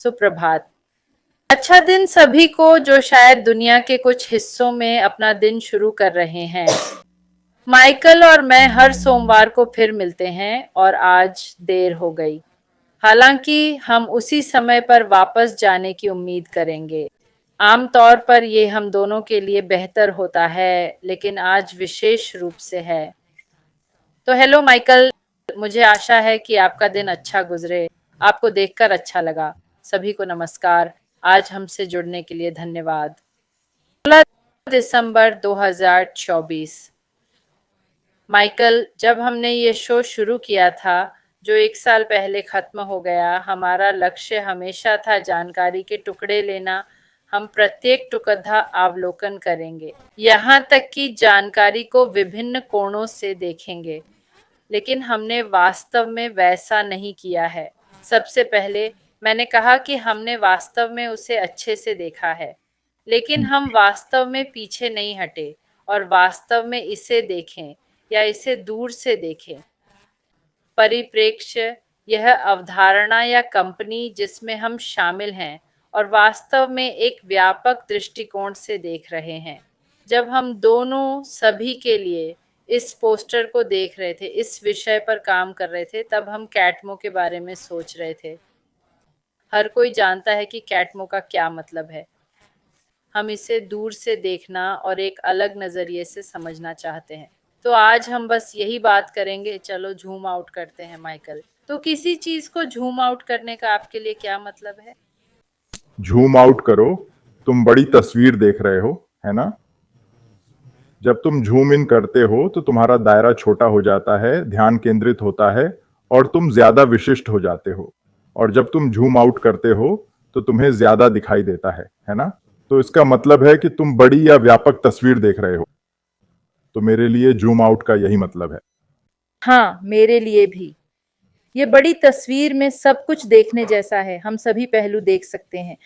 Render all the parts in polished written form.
सुप्रभात। अच्छा दिन सभी को जो शायद दुनिया के कुछ हिस्सों में अपना दिन शुरू कर रहे हैं। माइकल और मैं हर सोमवार को फिर मिलते हैं और आज देर हो गई। हालांकि हम उसी समय पर वापस जाने की उम्मीद करेंगे। आमतौर पर ये हम दोनों के लिए बेहतर होता है, लेकिन आज विशेष रूप से है। तो हेलो माइकल, मुझे आशा है कि आपका दिन अच्छा गुजरे। आपको देखकर अच्छा लगा। सभी को नमस्कार। आज हमसे जुड़ने के लिए धन्यवाद। 16 दिसंबर 2024। माइकल, जब हमने ये शो शुरू किया था, जो 1 साल पहले खत्म हो गया, हमारा लक्ष्य हमेशा था जानकारी के टुकड़े लेना। हम प्रत्येक टुकड़ा अवलोकन करेंगे, यहाँ तक कि जानकारी को विभिन्न कोणों से देखेंगे। लेकिन हमने वास्तव में वैसा नहीं किया है। सबसे पहले मैंने कहा कि हमने वास्तव में उसे अच्छे से देखा है, लेकिन हम वास्तव में पीछे नहीं हटे और वास्तव में इसे देखें या इसे दूर से देखें। परिप्रेक्ष्य, यह अवधारणा या कंपनी जिसमें हम शामिल हैं और वास्तव में एक व्यापक दृष्टिकोण से देख रहे हैं। जब हम दोनों सभी के लिए इस पोस्टर को देख रहे थे, इस विषय पर काम कर रहे थे, तब हम कैटमो के बारे में सोच रहे थे। हर कोई जानता है कि कैटमो का क्या मतलब है। हम इसे दूर से देखना और एक अलग नजरिए से समझना चाहते हैं। तो आज हम बस यही बात करेंगे। चलो झूम आउट करते हैं माइकल। तो किसी चीज को झूम आउट करने का आपके लिए क्या मतलब है? झूम आउट करो। तुम बड़ी तस्वीर देख रहे हो, है ना? जब तुम झूम इन करते हो तो तुम्हारा दायरा छोटा हो जाता है, ध्यान केंद्रित होता है और तुम ज्यादा विशिष्ट हो जाते हो। और जब तुम झूम आउट करते हो तो तुम्हें ज्यादा दिखाई देता है ना? तो इसका मतलब है कि तुम बड़ी या व्यापक तस्वीर देख रहे हो। तो मेरे लिए झूम आउट का यही मतलब है। हाँ, मेरे लिए भी। ये बड़ी तस्वीर में सब कुछ देखने जैसा है। हम सभी पहलू देख सकते हैं।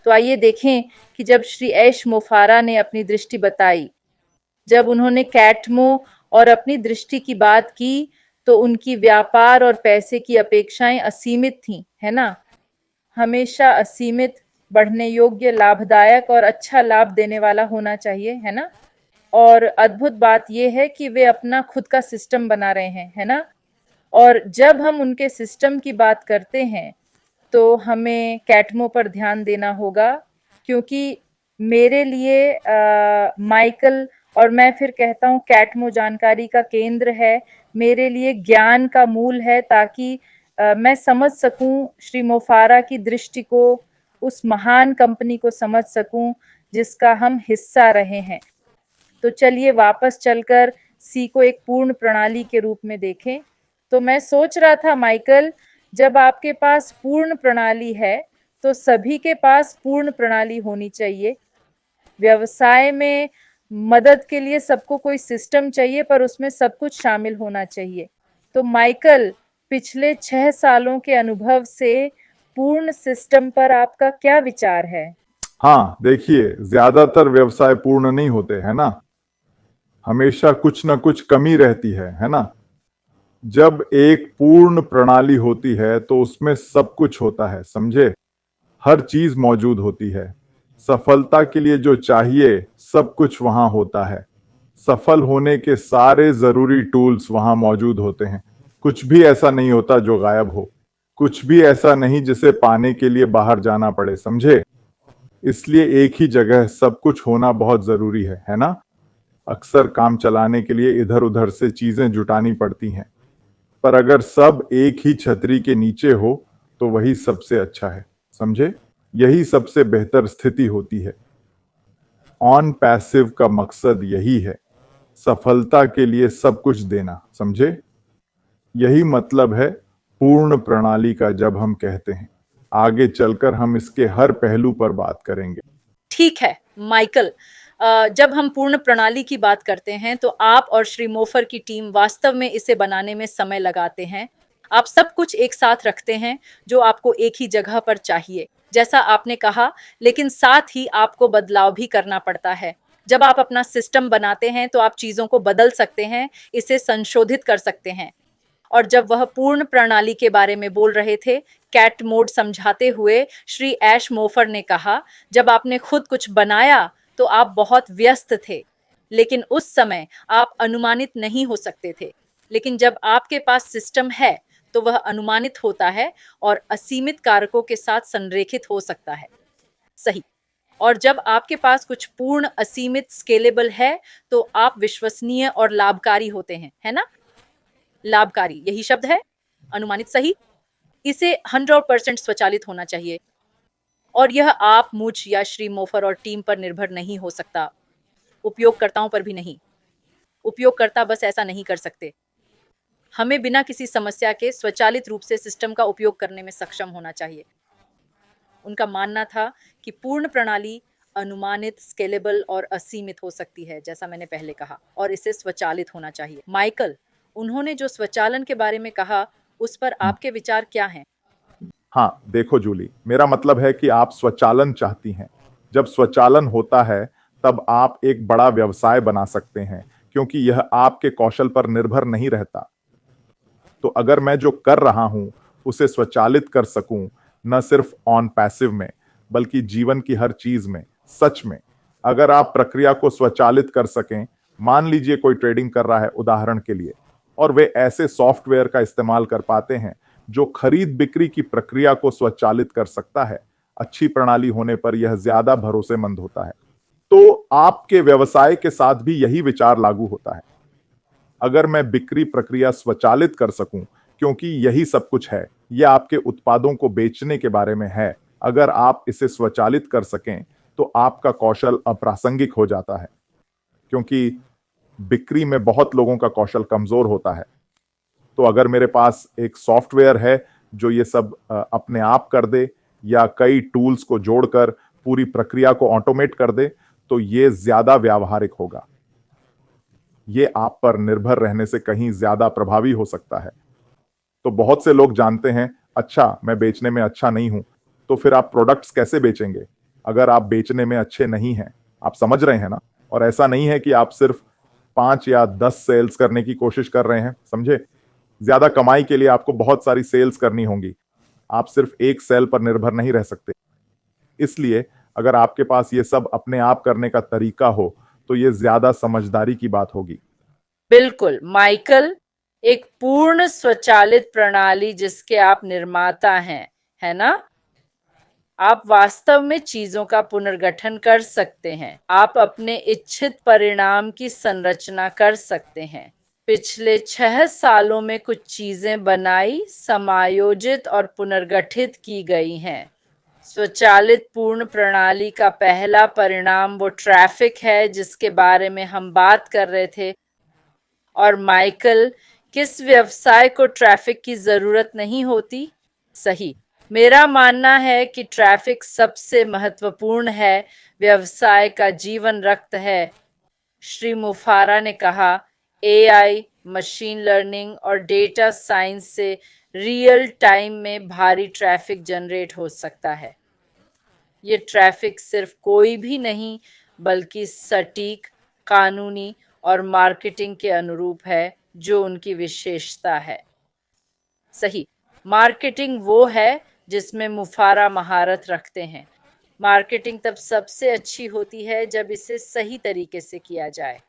तो आइए देखें कि जब श्री ऐश मोफारा ने अपनी दृष्टि बताई, जब उन्होंने कैटमो और अपनी दृष्टि की बात की, तो उनकी व्यापार और पैसे की अपेक्षाएं असीमित थीं, है ना? हमेशा असीमित, बढ़ने योग्य, लाभदायक और अच्छा लाभ देने वाला होना चाहिए, है ना? और अद्भुत बात यह है कि वे अपना खुद का सिस्टम बना रहे हैं, है ना? और जब हम उनके सिस्टम की बात करते हैं, तो हमें कैटमो पर ध्यान देना होगा, क्योंकि मेरे लिए माइकल और मैं फिर कहता हूँ कैटमो जानकारी का केंद्र है। मेरे लिए ज्ञान का मूल है, ताकि मैं समझ सकूं श्री मोफारा की दृष्टि को, उस महान कंपनी को समझ सकूं जिसका हम हिस्सा रहे हैं। तो चलिए वापस चलकर सी को एक पूर्ण प्रणाली के रूप में देखें। तो मैं सोच रहा था माइकल, जब आपके पास पूर्ण प्रणाली है, तो सभी के पास पूर्ण प्रणाली होनी चाहिए। व्यवसाय में मदद के लिए सबको कोई सिस्टम चाहिए, पर उसमें सब कुछ शामिल होना चाहिए। तो माइकल, पिछले 6 सालों के अनुभव से पूर्ण सिस्टम पर आपका क्या विचार है? हाँ, देखिए, ज्यादातर व्यवसाय पूर्ण नहीं होते, है ना? हमेशा कुछ ना कुछ कमी रहती है ना? जब एक पूर्ण प्रणाली होती है तो उसमें सब कुछ होता है, समझे? हर चीज मौजूद होती है। सफलता के लिए जो चाहिए सब कुछ वहां होता है। सफल होने के सारे जरूरी टूल्स वहां मौजूद होते हैं। कुछ भी ऐसा नहीं होता जो गायब हो। कुछ भी ऐसा नहीं जिसे पाने के लिए बाहर जाना पड़े, समझे? इसलिए एक ही जगह सब कुछ होना बहुत जरूरी है ना? अक्सर काम चलाने के लिए इधर उधर से चीजें जुटानी पड़ती हैं, पर अगर सब एक ही छतरी के नीचे हो तो वही सबसे अच्छा है, समझे? यही सबसे बेहतर स्थिति होती है। ऑन पैसिव का मकसद यही है, सफलता के लिए सब कुछ देना, समझे? यही मतलब है पूर्ण प्रणाली का जब हम कहते हैं। आगे चलकर हम इसके हर पहलू पर बात करेंगे। ठीक है माइकल, जब हम पूर्ण प्रणाली की बात करते हैं, तो आप और श्री मोफर की टीम वास्तव में इसे बनाने में समय लगाते हैं। आप सब कुछ एक साथ रखते हैं जो आपको एक ही जगह पर चाहिए, जैसा आपने कहा। लेकिन साथ ही आपको बदलाव भी करना पड़ता है। जब आप अपना सिस्टम बनाते हैं, तो आप चीजों को बदल सकते हैं, इसे संशोधित कर सकते हैं। और जब वह पूर्ण प्रणाली के बारे में बोल रहे थे, कैट मोड समझाते हुए श्री ऐश मोफर ने कहा, जब आपने खुद कुछ बनाया तो आप बहुत व्यस्त थे, लेकिन उस समय आप अनुमानित नहीं हो सकते थे। लेकिन जब आपके पास सिस्टम है तो वह अनुमानित होता है और असीमित कारकों के साथ संरेखित हो सकता है। सही। और जब आपके पास कुछ पूर्ण असीमित स्केलेबल है तो आप विश्वसनीय और लाभकारी होते हैं, है ना? लाभकारी, यही शब्द है। अनुमानित, सही। इसे 100% स्वचालित होना चाहिए और यह आप, मुझ या श्री मोफर और टीम पर निर्भर नहीं हो सकता। उपयोगकर्ताओं पर भी नहीं। उपयोगकर्ता बस ऐसा नहीं कर सकते। हमें बिना किसी समस्या के स्वचालित रूप से सिस्टम का उपयोग करने में सक्षम होना चाहिए। उनका मानना था कि पूर्ण प्रणाली अनुमानित, स्केलेबल और असीमित हो सकती है, जैसा मैंने पहले कहा, और इसे स्वचालित होना चाहिए। माइकल, उन्होंने जो स्वचालन के बारे में कहा, उस पर आपके विचार क्या हैं? हाँ, देखो जूली, मेरा मतलब है कि आप स्वचालन चाहती हैं। जब स्वचालन होता है तब आप एक बड़ा व्यवसाय बना सकते हैं, क्योंकि यह आपके कौशल पर निर्भर नहीं रहता। तो अगर मैं जो कर रहा हूं उसे स्वचालित कर सकूं, न सिर्फ ऑन पैसिव में बल्कि जीवन की हर चीज में, सच में, अगर आप प्रक्रिया को स्वचालित कर सकें, मान लीजिए कोई ट्रेडिंग कर रहा है उदाहरण के लिए, और वे ऐसे सॉफ्टवेयर का इस्तेमाल कर पाते हैं जो खरीद बिक्री की प्रक्रिया को स्वचालित कर सकता है, अच्छी प्रणाली होने पर यह ज्यादा भरोसेमंद होता है। तो आपके व्यवसाय के साथ भी यही विचार लागू होता है। अगर मैं बिक्री प्रक्रिया स्वचालित कर सकूं, क्योंकि यही सब कुछ है, यह आपके उत्पादों को बेचने के बारे में है, अगर आप इसे स्वचालित कर सकें तो आपका कौशल अप्रासंगिक हो जाता है, क्योंकि बिक्री में बहुत लोगों का कौशल कमजोर होता है। तो अगर मेरे पास एक सॉफ्टवेयर है जो ये सब अपने आप कर दे या कई टूल्स को जोड़कर पूरी प्रक्रिया को ऑटोमेट कर दे, तो ये ज्यादा व्यावहारिक होगा। ये आप पर निर्भर रहने से कहीं ज्यादा प्रभावी हो सकता है। तो बहुत से लोग जानते हैं, अच्छा मैं बेचने में अच्छा नहीं हूं, तो फिर आप प्रोडक्ट्स कैसे बेचेंगे अगर आप बेचने में अच्छे नहीं हैं? आप समझ रहे हैं ना? और ऐसा नहीं है कि आप सिर्फ 5 या 10 सेल्स करने की कोशिश कर रहे हैं, समझे? ज्यादा कमाई के लिए आपको बहुत सारी सेल्स करनी होंगी। आप सिर्फ एक सेल पर निर्भर नहीं रह सकते। इसलिए अगर आपके पास ये सब अपने आप करने का तरीका हो तो ये ज्यादा समझदारी की बात होगी। बिल्कुल माइकल, एक पूर्ण स्वचालित प्रणाली जिसके आप निर्माता हैं, है ना? आप वास्तव में चीजों का पुनर्गठन कर सकते हैं। आप अपने इच्छित परिणाम की संरचना कर सकते हैं। पिछले 6 सालों में कुछ चीजें बनाई, समायोजित और पुनर्गठित की गई हैं। स्वचालित पूर्ण प्रणाली का पहला परिणाम वो ट्रैफिक है जिसके बारे में हम बात कर रहे थे। और माइकल, किस व्यवसाय को ट्रैफिक की जरूरत नहीं होती? सही। मेरा मानना है कि ट्रैफिक सबसे महत्वपूर्ण है, व्यवसाय का जीवन रक्त है। श्री मुफारा ने कहा, एआई, मशीन लर्निंग और डेटा साइंस से रियल टाइम में भारी ट्रैफिक जनरेट हो सकता है। ये ट्रैफिक सिर्फ कोई भी नहीं बल्कि सटीक, कानूनी और मार्केटिंग के अनुरूप है, जो उनकी विशेषता है। सही। मार्केटिंग वो है जिसमें मुफारा महारत रखते हैं। मार्केटिंग तब सबसे अच्छी होती है जब इसे सही तरीके से किया जाए।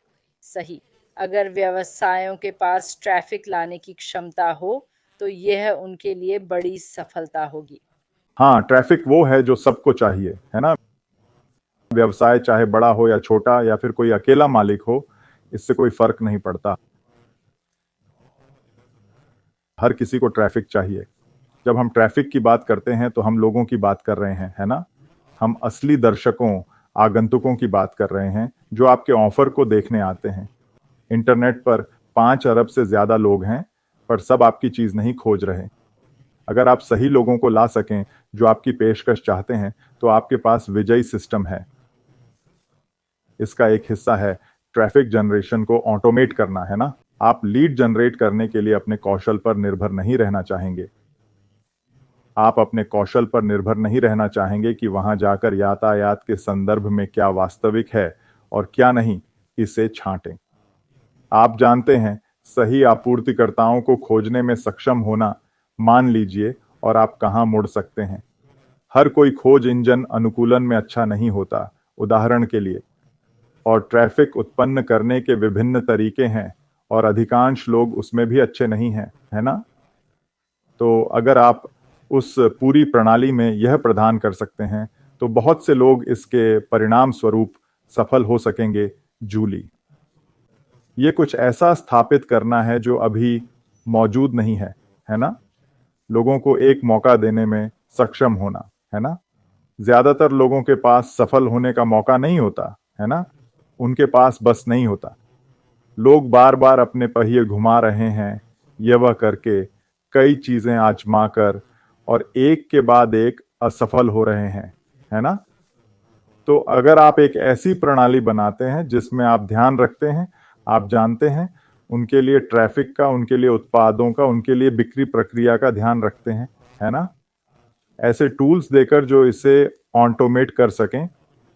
सही। अगर व्यवसायों के पास ट्रैफिक लाने की क्षमता हो तो यह उनके लिए बड़ी सफलता होगी। हाँ, ट्रैफिक वो है जो सबको चाहिए, है ना? व्यवसाय चाहे बड़ा हो या छोटा या फिर कोई अकेला मालिक हो, इससे कोई फर्क नहीं पड़ता। हर किसी को ट्रैफिक चाहिए। जब हम ट्रैफिक की बात करते हैं तो हम लोगों की बात कर रहे हैं, है ना? हम असली दर्शकों, आगंतुकों की बात कर रहे हैं जो आपके ऑफर को देखने आते हैं। इंटरनेट पर 5 अरब से ज्यादा लोग हैं, पर सब आपकी चीज नहीं खोज रहे। अगर आप सही लोगों को ला सकें जो आपकी पेशकश चाहते हैं, तो आपके पास विजयी सिस्टम है। इसका एक हिस्सा है ट्रैफिक जनरेशन को ऑटोमेट करना, है ना? आप लीड जनरेट करने के लिए अपने कौशल पर निर्भर नहीं रहना चाहेंगे। आप अपने कौशल पर निर्भर नहीं रहना चाहेंगे कि वहां जाकर यातायात के संदर्भ में क्या वास्तविक है और क्या नहीं, इसे छांटें। आप जानते हैं सही आपूर्तिकर्ताओं को खोजने में सक्षम होना, मान लीजिए, और आप कहां मुड़ सकते हैं। हर कोई खोज इंजन अनुकूलन में अच्छा नहीं होता। उदाहरण के लिए, और ट्रैफिक उत्पन्न करने के विभिन्न तरीके हैं और अधिकांश लोग उसमें भी अच्छे नहीं हैं, है ना? तो अगर आप उस पूरी प्रणाली में यह प्रदान कर सकते हैं तो बहुत से लोग इसके परिणाम स्वरूप सफल हो सकेंगे। जूली, ये कुछ ऐसा स्थापित करना है जो अभी मौजूद नहीं है ना? लोगों को एक मौका देने में सक्षम होना, है ना? ज्यादातर लोगों के पास सफल होने का मौका नहीं होता, है ना? उनके पास बस नहीं होता। लोग बार बार अपने पहिए घुमा रहे हैं, यह वह करके, कई चीजें आजमा कर, और एक के बाद एक असफल हो रहे हैं, है ना? तो अगर आप एक ऐसी प्रणाली बनाते हैं जिसमें आप ध्यान रखते हैं, आप जानते हैं, उनके लिए ट्रैफिक का, उनके लिए उत्पादों का, उनके लिए बिक्री प्रक्रिया का ध्यान रखते हैं, है ना? ऐसे टूल्स देकर जो इसे ऑटोमेट कर सकें,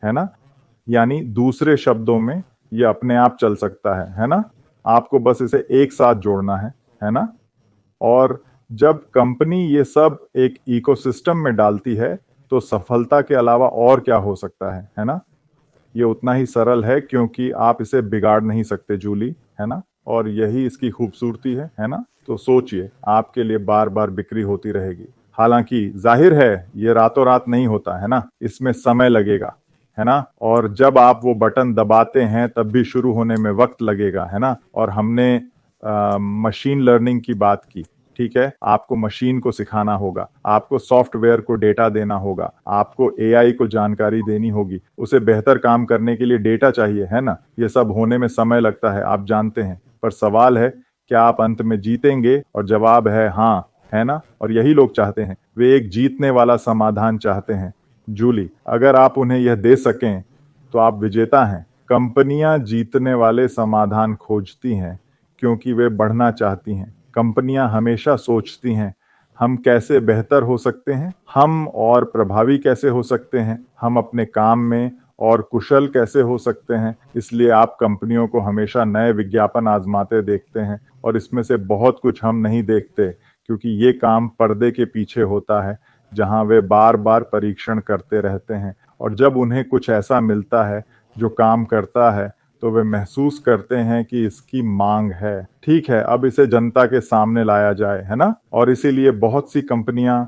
है ना? यानी दूसरे शब्दों में ये अपने आप चल सकता है ना? आपको बस इसे एक साथ जोड़ना है ना? और जब कंपनी ये सब एक इकोसिस्टम में डालती है तो सफलता के अलावा और क्या हो सकता है ना? ये उतना ही सरल है क्योंकि आप इसे बिगाड़ नहीं सकते जूली, है ना? और यही इसकी खूबसूरती है ना? तो सोचिए, आपके लिए बार बार बिक्री होती रहेगी। हालांकि जाहिर है ये रातों रात नहीं होता, है ना? इसमें समय लगेगा, है ना? और जब आप वो बटन दबाते हैं तब भी शुरू होने में वक्त लगेगा, है ना? और हमने मशीन लर्निंग की बात की, ठीक है? आपको मशीन को सिखाना होगा, आपको सॉफ्टवेयर को डेटा देना होगा, आपको एआई को जानकारी देनी होगी, उसे बेहतर काम करने के लिए डेटा चाहिए, है ना? ये सब होने में समय लगता है, आप जानते हैं। पर सवाल है, क्या आप अंत में जीतेंगे? और जवाब है हाँ, है ना? और यही लोग चाहते हैं, वे एक जीतने वाला समाधान चाहते हैं। जूली, अगर आप उन्हें यह दे सकें तो आप विजेता हैं। कंपनियां जीतने वाले समाधान खोजती हैं क्योंकि वे बढ़ना चाहती हैं। कंपनियां हमेशा सोचती हैं, हम कैसे बेहतर हो सकते हैं, हम और प्रभावी कैसे हो सकते हैं, हम अपने काम में और कुशल कैसे हो सकते हैं। इसलिए आप कंपनियों को हमेशा नए विज्ञापन आजमाते देखते हैं, और इसमें से बहुत कुछ हम नहीं देखते क्योंकि ये काम पर्दे के पीछे होता है, जहां वे बार बार परीक्षण करते रहते हैं। और जब उन्हें कुछ ऐसा मिलता है जो काम करता है तो वे महसूस करते हैं कि इसकी मांग है। ठीक है, अब इसे जनता के सामने लाया जाए, है ना? और इसीलिए बहुत सी कंपनियां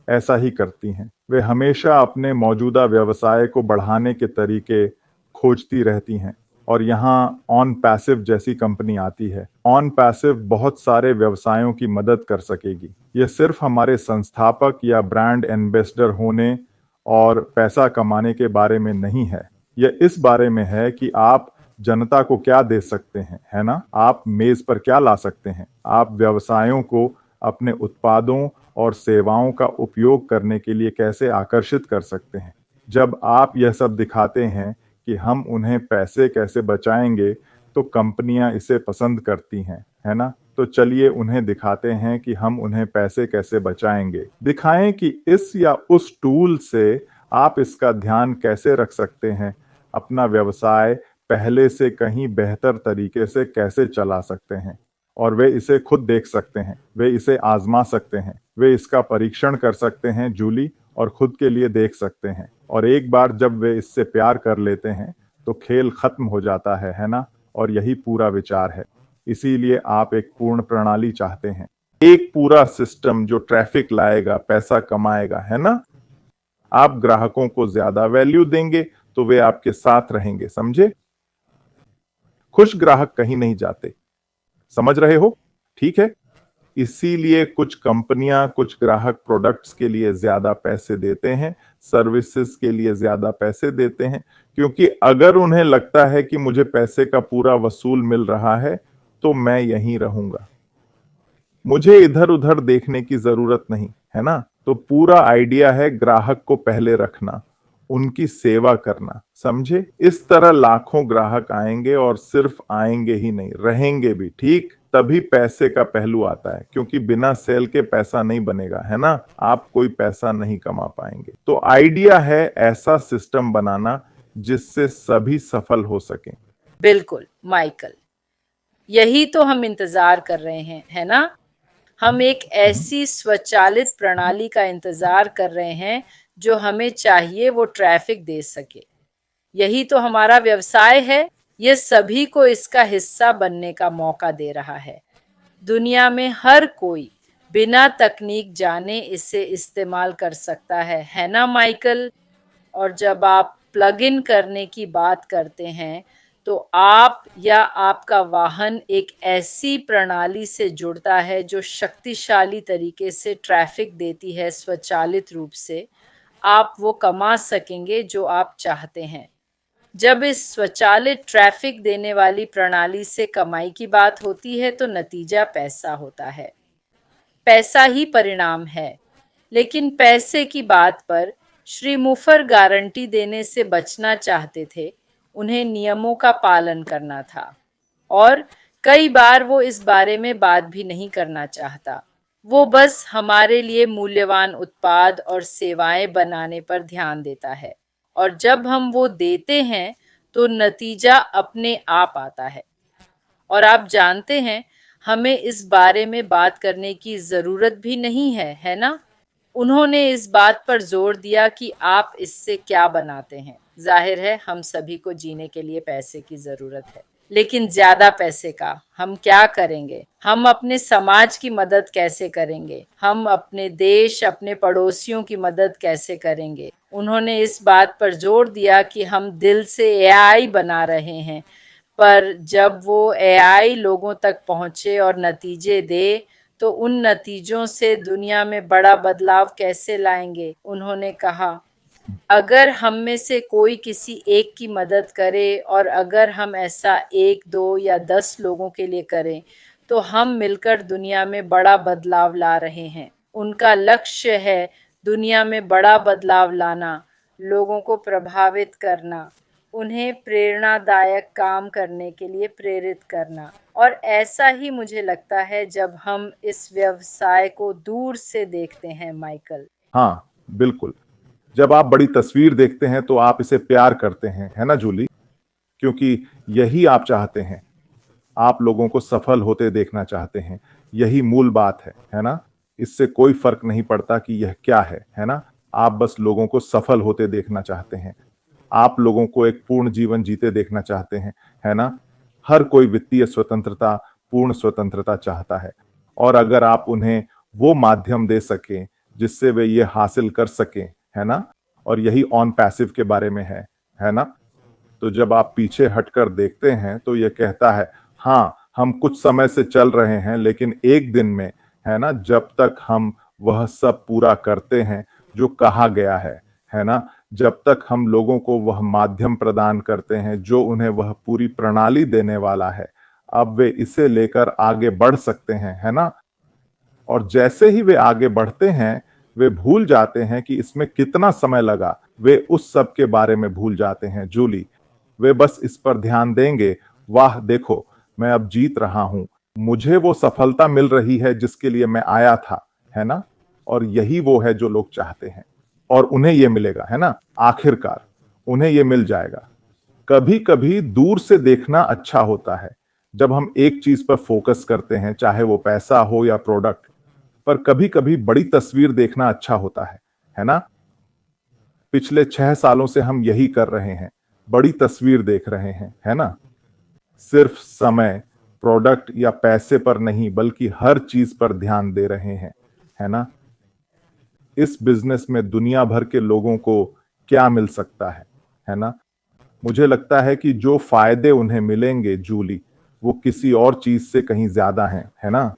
ऐसा ही करती हैं। वे हमेशा अपने मौजूदा व्यवसाय को बढ़ाने के तरीके खोजती रहती हैं। और यहाँ ऑन पैसिव जैसी कंपनी आती है। ऑन पैसिव बहुत सारे व्यवसायों की मदद कर सकेगी। ये सिर्फ हमारे संस्थापक या ब्रांड एम्बेसडर होने और पैसा कमाने के बारे में नहीं है। यह इस बारे में है कि आप जनता को क्या दे सकते हैं, है ना? आप मेज पर क्या ला सकते हैं? आप व्यवसायों को अपने उत्पादों और सेवाओं का उपयोग करने के लिए कैसे आकर्षित कर सकते हैं? जब आप यह सब दिखाते हैं कि हम उन्हें पैसे कैसे बचाएंगे, तो कंपनियां इसे पसंद करती हैं, है ना? तो चलिए उन्हें दिखाते हैं कि हम उन्हें पैसे कैसे बचाएंगे। दिखाएं कि इस या उस टूल से आप इसका ध्यान कैसे रख सकते हैं, अपना व्यवसाय पहले से कहीं बेहतर तरीके से कैसे चला सकते हैं। और वे इसे खुद देख सकते हैं, वे इसे आजमा सकते हैं, वे इसका परीक्षण कर सकते हैं जूली, और खुद के लिए देख सकते हैं। और एक बार जब वे इससे प्यार कर लेते हैं तो खेल खत्म हो जाता है ना? और यही पूरा विचार है। इसीलिए आप एक पूर्ण प्रणाली चाहते हैं, एक पूरा सिस्टम जो ट्रैफिक लाएगा, पैसा कमाएगा, है ना? आप ग्राहकों को ज्यादा वैल्यू देंगे तो वे आपके साथ रहेंगे, समझे? खुश ग्राहक कहीं नहीं जाते, समझ रहे हो? ठीक है। इसीलिए कुछ कंपनियां कुछ ग्राहक प्रोडक्ट्स के लिए ज्यादा पैसे देते हैं, सर्विसेज के लिए ज्यादा पैसे देते हैं, क्योंकि अगर उन्हें लगता है कि मुझे पैसे का पूरा वसूल मिल रहा है तो मैं यहीं रहूंगा, मुझे इधर उधर देखने की जरूरत नहीं, है ना? तो पूरा आइडिया है ग्राहक को पहले रखना, उनकी सेवा करना, समझे? इस तरह लाखों ग्राहक आएंगे, और सिर्फ आएंगे ही नहीं, रहेंगे भी, ठीक? तभी पैसे का पहलू आता है, क्योंकि बिना सेल के पैसा नहीं बनेगा, है ना? आप कोई पैसा नहीं कमा पाएंगे। तो आइडिया है ऐसा सिस्टम बनाना जिससे सभी सफल हो सकें। बिल्कुल माइकल, यही तो हम इंतजार कर रहे हैं, है ना? हम एक ऐसी स्वचालित प्रणाली का इंतजार कर रहे हैं जो हमें चाहिए वो ट्रैफिक दे सके। यही तो हमारा व्यवसाय है। ये सभी को इसका हिस्सा बनने का मौका दे रहा है। दुनिया में हर कोई बिना तकनीक जाने इसे इस्तेमाल कर सकता है ना माइकल? और जब आप प्लग इन करने की बात करते हैं, तो आप या आपका वाहन एक ऐसी प्रणाली से जुड़ता है जो शक्तिशाली तरीके से ट्रैफिक देती है स्वचालित रूप से। आप वो कमा सकेंगे जो आप चाहते हैं। जब इस स्वचालित ट्रैफिक देने वाली प्रणाली से कमाई की बात होती है तो नतीजा पैसा होता है। पैसा ही परिणाम है। लेकिन पैसे की बात पर श्री मुफर गारंटी देने से बचना चाहते थे। उन्हें नियमों का पालन करना था और कई बार वो इस बारे में बात भी नहीं करना चाहता। वो बस हमारे लिए मूल्यवान उत्पाद और सेवाएं बनाने पर ध्यान देता है और जब हम वो देते हैं तो नतीजा अपने आप आता है। और आप जानते हैं, हमें इस बारे में बात करने की ज़रूरत भी नहीं है ना? उन्होंने इस बात पर जोर दिया कि आप इससे क्या बनाते हैं। ज़ाहिर है हम सभी को जीने के लिए पैसे की ज़रूरत है, लेकिन ज़्यादा पैसे का हम क्या करेंगे? हम अपने समाज की मदद कैसे करेंगे? हम अपने देश, अपने पड़ोसियों की मदद कैसे करेंगे? उन्होंने इस बात पर जोर दिया कि हम दिल से एआई बना रहे हैं, पर जब वो एआई लोगों तक पहुंचे और नतीजे दे तो उन नतीजों से दुनिया में बड़ा बदलाव कैसे लाएंगे? उन्होंने कहा, अगर हम में से कोई किसी एक की मदद करे और अगर हम ऐसा 1, 2 या 10 लोगों के लिए करें, तो हम मिलकर दुनिया में बड़ा बदलाव ला रहे हैं। उनका लक्ष्य है दुनिया में बड़ा बदलाव लाना, लोगों को प्रभावित करना, उन्हें प्रेरणादायक काम करने के लिए प्रेरित करना। और ऐसा ही मुझे लगता है जब हम इस व्यवसाय को दूर से देखते हैं माइकल। हाँ, बिल्कुल। जब आप बड़ी तस्वीर देखते हैं तो आप इसे प्यार करते हैं, है ना जूली? क्योंकि यही आप चाहते हैं। आप लोगों को सफल होते देखना चाहते हैं। यही मूल बात है ना? इससे कोई फर्क नहीं पड़ता कि यह क्या है ना? आप बस लोगों को सफल होते देखना चाहते हैं। आप लोगों को एक पूर्ण जीवन जीते देखना चाहते हैं, है ना? हर कोई वित्तीय स्वतंत्रता, पूर्ण स्वतंत्रता चाहता है। और अगर आप उन्हें वो माध्यम दे सकें जिससे वे ये हासिल कर सकें, है ना? और यही ऑन पैसिव के बारे में है ना? तो जब आप पीछे हटकर देखते हैं तो ये कहता है, हाँ, हम कुछ समय से चल रहे हैं लेकिन एक दिन में, है ना, जब तक हम वह सब पूरा करते हैं जो कहा गया है ना? जब तक हम लोगों को वह माध्यम प्रदान करते हैं जो उन्हें वह पूरी प्रणाली देने वाला है, अब वे इसे लेकर आगे बढ़ सकते हैं, है ना? और जैसे ही वे आगे बढ़ते हैं, वे भूल जाते हैं कि इसमें कितना समय लगा। वे उस सब के बारे में भूल जाते हैं जूली। वे बस इस पर ध्यान देंगे, वाह देखो, मैं अब जीत रहा हूं, मुझे वो सफलता मिल रही है जिसके लिए मैं आया था, है ना? और यही वो है जो लोग चाहते हैं और उन्हें ये मिलेगा, है ना? आखिरकार उन्हें ये मिल जाएगा। कभी कभी दूर से देखना अच्छा होता है। जब हम एक चीज पर फोकस करते हैं, चाहे वो पैसा हो या प्रोडक्ट, पर कभी कभी बड़ी तस्वीर देखना अच्छा होता है ना? पिछले 6 सालों से हम यही कर रहे हैं, बड़ी तस्वीर देख रहे हैं, है ना? सिर्फ समय, प्रोडक्ट या पैसे पर नहीं बल्कि हर चीज पर ध्यान दे रहे हैं, है ना? इस बिजनेस में दुनिया भर के लोगों को क्या मिल सकता है ना? मुझे लगता है कि जो फायदे उन्हें मिलेंगे जूली, वो किसी और चीज से कहीं ज्यादा हैं, है ना?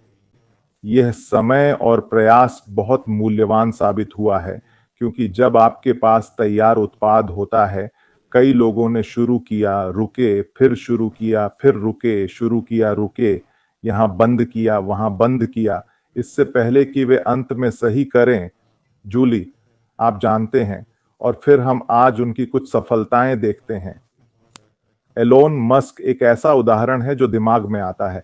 यह समय और प्रयास बहुत मूल्यवान साबित हुआ है क्योंकि जब आपके पास तैयार उत्पाद होता है, कई लोगों ने शुरू किया, रुके, फिर शुरू किया, फिर रुके, शुरू किया, रुके, यहाँ बंद किया, वहां बंद किया, इससे पहले कि वे अंत में सही करें, जूली, आप जानते हैं। और फिर हम आज उनकी कुछ सफलताएं देखते हैं। एलोन मस्क एक ऐसा उदाहरण है जो दिमाग में आता है।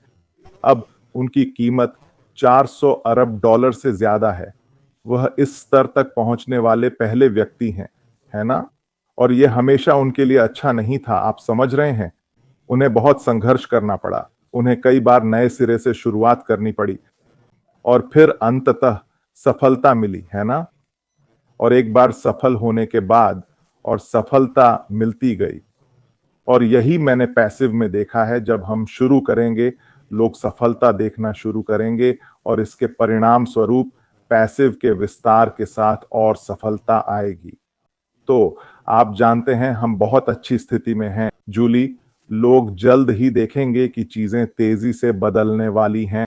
अब उनकी कीमत 400 अरब डॉलर से ज्यादा है। वह इस स्तर तक पहुंचने वाले पहले व्यक्ति हैं, है ना? और यह हमेशा उनके लिए अच्छा नहीं था, आप समझ रहे हैं? उन्हें बहुत संघर्ष करना पड़ा, उन्हें कई बार नए सिरे से शुरुआत करनी पड़ी और फिर अंततः सफलता मिली, है ना? और एक बार सफल होने के बाद और सफलता मिलती गई। और यही मैंने पैसिव में देखा है, जब हम शुरू करेंगे, लोग सफलता देखना शुरू करेंगे और इसके परिणाम स्वरूप पैसिव के विस्तार के साथ और सफलता आएगी। तो आप जानते हैं हम बहुत अच्छी स्थिति में हैं, जूली। लोग जल्द ही देखेंगे कि चीजें तेजी से बदलने वाली हैं